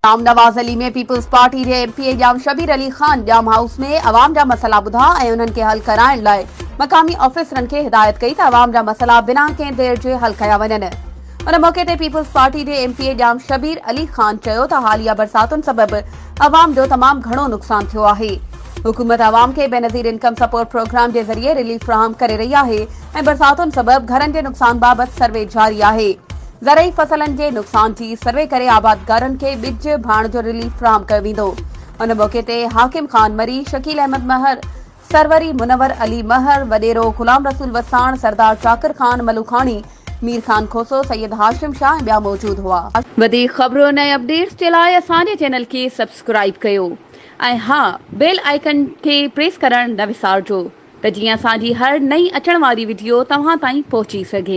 जाम नवाज़ अली में peoples party जे MP जाम शबीर अली खान जाम house में अवाम जा मसला बुधा ऐं उन्हनि खे हल कराइण लाइ मक़ामी ऑफिसरनि खे हिदायत कई त अवाम जा मसला बिना कंहिं देर जे हल कया वञनि। उन मौके ते पीपल्स पार्टी जे एमपी जाम शबीर अली खान चयो त हालिया बरसातुनि सबबि अवाम जो तमाम घणो नुक़सान थियो आहे। हुकूमत अवाम खे बेनज़ीर इनकम सपोर्ट प्रोग्राम जे ज़रिए रिलीफ फराहम करे रही आहे ऐं बरसातुनि सबबि घरनि जे नुक़सान बाबति सर्वे जारी आहे। ज़रई फसलनि जे नुक़सान जी सर्वे करे आबादगारनि खे ॿिज भाण जो रिलीफ फराहम कयो वेंदो। उन मौके ते हाकिम खान मरी, शकील अहमद महर, सरवरी मुनवर अली महर, वडेरो गुलाम रसूल वसाण, सरदार जाकिर खान मलुखानी, मीर खान खोसो, सैयद हाशिम शाह ऐं ॿिया मौजूद हुआ। वधीक ख़बरुनि ऐं अपडेट्स जे लाइ असांजे चैनल खे सब्सक्राइब कयो ऐं हा, बेल आइकन खे प्रेस करणु न विसारिजो त जीअं असांजी हर नई अचण वारी वीडियो तव्हां ताईं पहुची सघे।